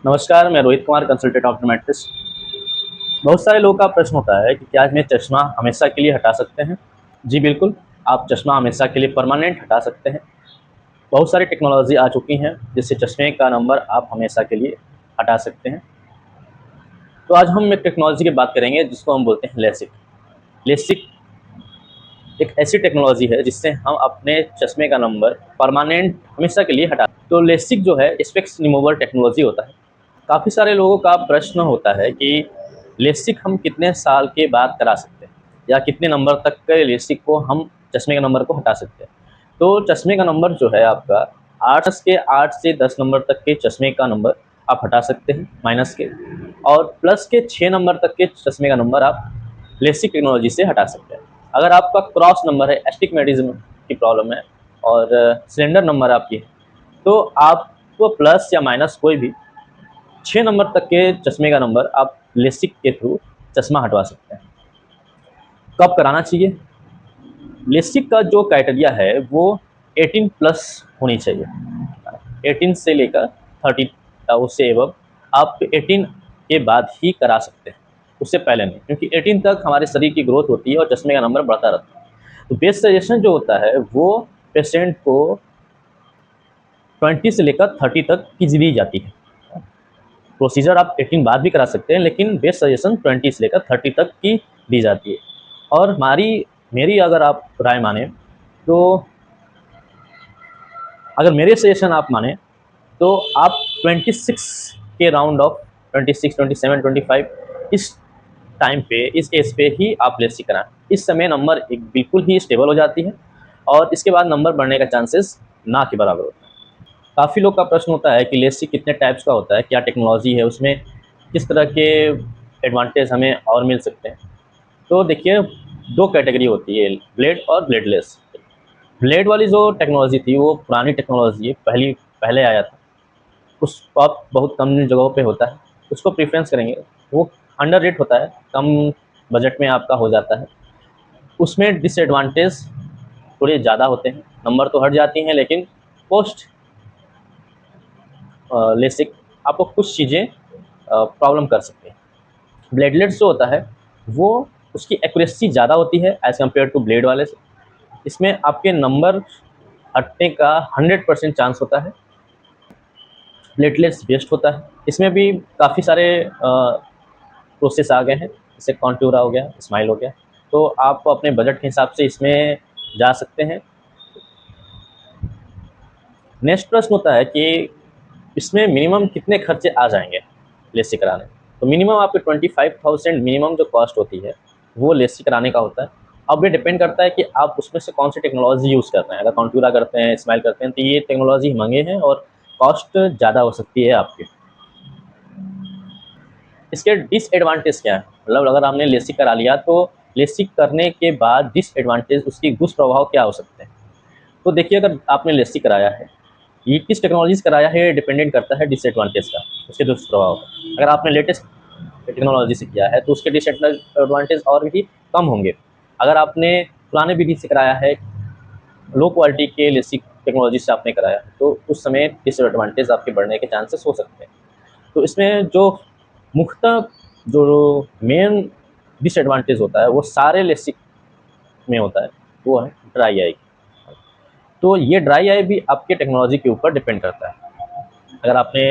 नमस्कार, मैं Rohit Kumar, consultant optometrist. बहुत सारे लोगों का प्रश्न होता है कि क्या मैं चश्मा हमेशा के लिए हटा सकते हैं? जी बिल्कुल, आप चश्मा हमेशा के लिए परमानेंट हटा सकते हैं। बहुत सारी टेक्नोलॉजी आ चुकी हैं जिससे चश्मे का नंबर आप हमेशा के लिए हटा सकते हैं। तो आज हम एक टेक्नोलॉजी की बात करेंगे जिसको हम बोलते हैं लेसिक। लेसिक एक ऐसी टेक्नोलॉजी है जिससे हम अपने चश्मे का नंबर परमानेंट हमेशा के लिए हटा। तो लेसिक जो है स्पेक्स रिमूवल टेक्नोलॉजी होता है। काफ़ी सारे लोगों का प्रश्न होता है कि लेसिक हम कितने साल के बाद करा सकते हैं या कितने नंबर तक के लेसिक को हम चश्मे के नंबर को हटा सकते हैं। तो चश्मे का नंबर जो है आपका 8 से 10 नंबर तक के चश्मे का नंबर आप हटा सकते हैं माइनस के, और प्लस के 6 नंबर तक के चश्मे का नंबर आप लेसिक टेक्नोलॉजी से हटा सकते हैं। अगर आपका क्रॉस नंबर है, एस्टिग्मेटिज्म की प्रॉब्लम है और सिलेंडर नंबर आपकी है, तो आपको प्लस या माइनस कोई भी 6 नंबर तक के चश्मे का नंबर आप लेसिक के थ्रू चश्मा हटवा सकते हैं। कब कराना चाहिए? लेसिक का जो क्राइटेरिया है वो 18 प्लस होनी चाहिए। 18 से लेकर 30 उससे एबव आप 18 के बाद ही करा सकते हैं, उससे पहले नहीं, क्योंकि 18 तक हमारे शरीर की ग्रोथ होती है और चश्मे का नंबर बढ़ता रहता है। तो बेस्ट सजेशन जो होता है वो पेशेंट को 20 से लेकर 30 तक की दी जाती है। प्रोसीजर आप 18 बाद भी करा सकते हैं, लेकिन बेस्ट सजेशन 20 से लेकर 30 तक की दी जाती है। और मेरी अगर आप राय माने तो, अगर मेरे सजेशन आप माने तो आप 26 के राउंड ऑफ 26, 27, 25 इस टाइम पे, इस एज पे ही आप लेसिक कराएं। इस समय नंबर एक बिल्कुल ही स्टेबल हो जाती है और इसके बाद नंबर बढ़ने का चांसेस ना के बराबर होता है। काफ़ी लोग का प्रश्न होता है कि लेसिक कितने टाइप्स का होता है, क्या टेक्नोलॉजी है उसमें, किस तरह के एडवांटेज हमें और मिल सकते हैं। तो देखिए, दो कैटेगरी होती है, ब्लेड और ब्लेडलेस। ब्लेड वाली जो टेक्नोलॉजी थी वो पुरानी टेक्नोलॉजी है, पहले आया था। उस अब बहुत कम जगहों पे होता है, उसको प्रेफरेंस करेंगे। वो अंडर रेट होता है, कम बजट में आपका हो जाता है। उसमें डिसएडवांटेज थोड़े ज़्यादा होते हैं, नंबर तो हट जाती हैं, लेकिन पोस्ट लेसिक आपको कुछ चीज़ें प्रॉब्लम कर सकते हैं। ब्लेडलेट्स जो होता है वो, उसकी एक्यूरेसी ज़्यादा होती है एज़ कम्पेयर टू ब्लेड वाले से। इसमें आपके नंबर हटने का 100% चांस होता है। प्लेटलेट्स बेस्ट होता है। इसमें भी काफ़ी सारे प्रोसेस आ गए हैं, जैसे कॉन्टूरा हो गया, स्माइल हो गया, तो आप अपने बजट के हिसाब से इसमें जा सकते हैं। नेक्स्ट प्रश्न होता है कि इसमें मिनिमम कितने खर्चे आ जाएंगे लेसिक कराने। तो मिनिमम आपके 25,000 मिनिमम जो कॉस्ट होती है वो लेसिक कराने का होता है। अब ये डिपेंड करता है कि आप उसमें से कौन सी टेक्नोलॉजी यूज़ करते हैं। अगर कॉन्टूरा करते हैं, स्माइल करते हैं, तो ये टेक्नोलॉजी महंगे हैं और कॉस्ट ज़्यादा हो सकती है आपकी। इसके डिसएडवांटेज क्या है, मतलब अगर आपने लेसिक करा लिया तो लेसिक करने के बाद डिसएडवांटेज, उसके दुष्प्रभाव क्या हो सकते हैं। तो देखिए, अगर आपने लेसिक कराया है, ये किस टेक्नोलॉजी से कराया है डिपेंडेंट करता है डिसएडवांटेज का, उसके दुष्प्रभाव का। अगर आपने लेटेस्ट टेक्नोलॉजी से किया है तो उसके डिसएडवांटेज और भी कम होंगे। अगर आपने पुराने विधि से कराया है, लो क्वालिटी के लेसिक टेक्नोलॉजी से आपने कराया है, तो उस समय डिसएडवांटेज आपके बढ़ने के चांसेस हो सकते हैं। तो इसमें जो मुख्यतः जो मेन डिसएडवांटेज होता है वो सारे लेसिक में होता है, वो है ड्राई आई। तो ये ड्राई आई भी आपके टेक्नोलॉजी के ऊपर डिपेंड करता है। अगर आपने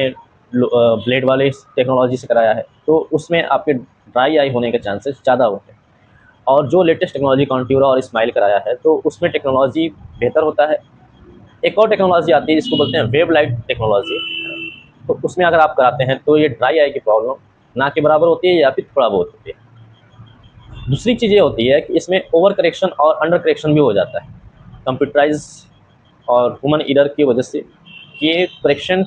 ब्लेड वाले टेक्नोलॉजी से कराया है तो उसमें आपके ड्राई आई होने के चांसेस ज़्यादा होते हैं। और जो लेटेस्ट टेक्नोलॉजी कॉन्ट्यूरा और स्माइल कराया है तो उसमें टेक्नोलॉजी बेहतर होता है। एक और टेक्नोलॉजी आती है जिसको बोलते हैं वेव लाइट टेक्नोलॉजी। तो उसमें अगर आप कराते हैं तो ये ड्राई आई की प्रॉब्लम ना के बराबर होती है या फिर थोड़ा बहुत होती है। दूसरी चीज़ ये होती है कि इसमें ओवर करेक्शन और अंडर करेक्शन भी हो जाता है, कंप्यूटराइज और ह्यूमन एरर की वजह से। ये करेक्शन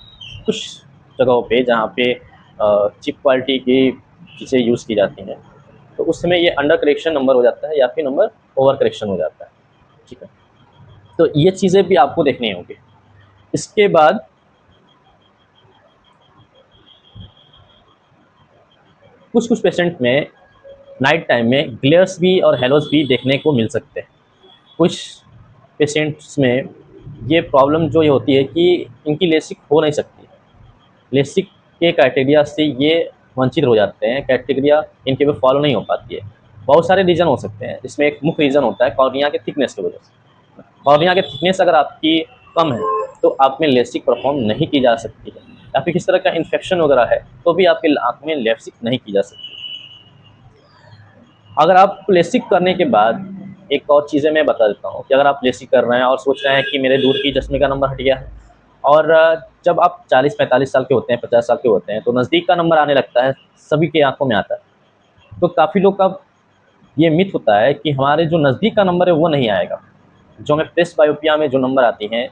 कुछ जगहों पे जहाँ पे चिप क्वालिटी की चीज़ें यूज़ की जाती हैं, तो उस समय ये अंडर करेक्शन नंबर हो जाता है या फिर नंबर ओवर करेक्शन हो जाता है। ठीक है, तो ये चीज़ें भी आपको देखनी होंगी। इसके बाद कुछ कुछ पेशेंट में नाइट टाइम में ग्लेयर्स भी और हेलोस भी देखने को मिल सकते हैं। कुछ पेशेंट्स में ये प्रॉब्लम जो ये होती है कि इनकी लेसिक हो नहीं सकती। लेसिक के क्राइटेरिया से ये वंचित हो जाते हैं, क्राइटेरिया इनके पे फॉलो नहीं हो पाती है। बहुत सारे रीज़न हो सकते हैं, इसमें एक मुख्य रीज़न होता है कॉर्निया के थिकनेस की वजह से। कॉर्निया के थिकनेस अगर आपकी कम है तो आप में लेसिक परफॉर्म नहीं की जा सकती है, या फिर किसी तरह का इन्फेक्शन वगैरह है तो भी आपके आँख में लेसिक नहीं की जा सकती। अगर आप लेसिक करने के बाद एक और चीज़ें मैं बता देता हूँ कि अगर आप लेसिक कर रहे हैं और सोच रहे हैं कि मेरे दूर की चश्मे का नंबर हट गया है, और जब आप 40-45 साल के होते हैं, 50 साल के होते हैं, तो नज़दीक का नंबर आने लगता है, सभी की आँखों में आता है। तो काफ़ी लोग का ये मिथ होता है कि हमारे जो नज़दीक का नंबर है वो नहीं आएगा। जो हमें प्रेसबायोपिया में जो नंबर आती हैं,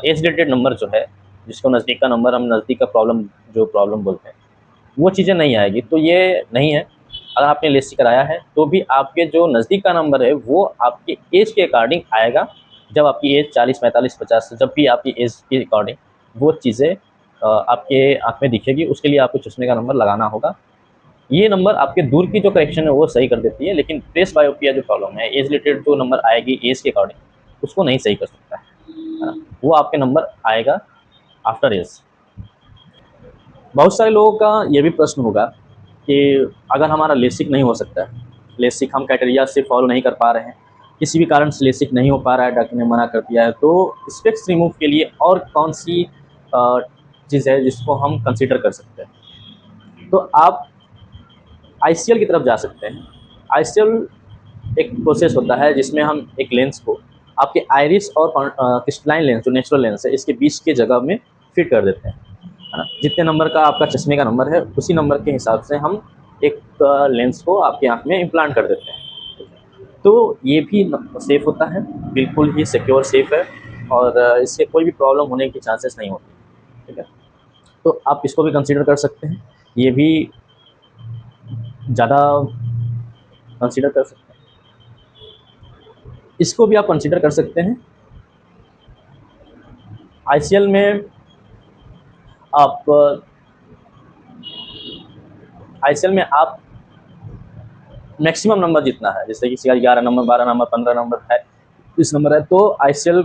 एज रिलेटेड नंबर जो है, जिसको नज़दीक का नंबर हम नज़दीक का प्रॉब्लम बोलते हैं, वो चीज़ें नहीं आएगी। तो ये नहीं है, अगर आपने लेसिक कराया है तो भी आपके जो नज़दीक का नंबर है वो आपके एज के अकॉर्डिंग आएगा। जब आपकी एज 40, 45, 50, जब भी आपकी एज के अकॉर्डिंग वो चीज़ें आपके आँख में दिखेगी, उसके लिए आपको चश्मे का नंबर लगाना होगा। ये नंबर आपके दूर की जो करेक्शन है वो सही कर देती है, लेकिन प्रेसबायोपिया जो प्रॉब्लम है, एज रिलेटेड जो नंबर आएगी एज के अकॉर्डिंग, उसको नहीं सही कर सकता है ना? वो आपके नंबर आएगा आफ्टर एज। बहुत सारे लोगों का ये भी प्रश्न होगा कि अगर हमारा लेसिक नहीं हो सकता है, लेसिक हम क्राइटेरिया से फॉलो नहीं कर पा रहे हैं, किसी भी कारण से लेसिक नहीं हो पा रहा है, डॉक्टर ने मना कर दिया है, तो स्पेक्स रिमूव के लिए और कौन सी चीज़ है जिसको हम कंसिडर कर सकते हैं? तो आप आईसीएल की तरफ जा सकते हैं। आईसीएल एक प्रोसेस होता है जिसमें हम एक लेंस को आपके आइरिस और क्रिस्टलाइन लेंस जो नेचुरल लेंस है इसके बीच के जगह में फिट कर देते हैं, है ना? जितने नंबर का आपका चश्मे का नंबर है उसी नंबर के हिसाब से हम एक लेंस को आपकी आँख में इम्प्लांट कर देते हैं। तो ये भी सेफ़ होता है, बिल्कुल ही सिक्योर सेफ़ है, और इससे कोई भी प्रॉब्लम होने की चांसेस नहीं होती, ठीक है? तो आप इसको भी कंसिडर कर सकते हैं, ये भी ज़्यादा कंसिडर कर सकते हैं, इसको भी आप कंसिडर कर सकते हैं। आईसीएल में आप आप मैक्सिमम नंबर जितना है, जैसे किसी का 11 नंबर, 12 नंबर, 15 नंबर है, 20 नंबर है, तो आईसीएल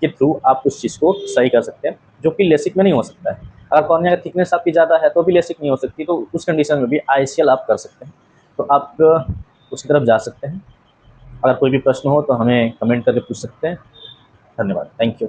के थ्रू आप उस चीज़ को सही कर सकते हैं, जो कि लेसिक में नहीं हो सकता है। अगर कॉर्निया का थिकनेस आपकी ज़्यादा है तो भी लेसिक नहीं हो सकती, तो उस कंडीशन में भी आईसीएल आप कर सकते हैं। तो आप उसकी तरफ जा सकते हैं। अगर कोई भी प्रश्न हो तो हमें कमेंट करके पूछ सकते हैं। धन्यवाद, थैंक यू।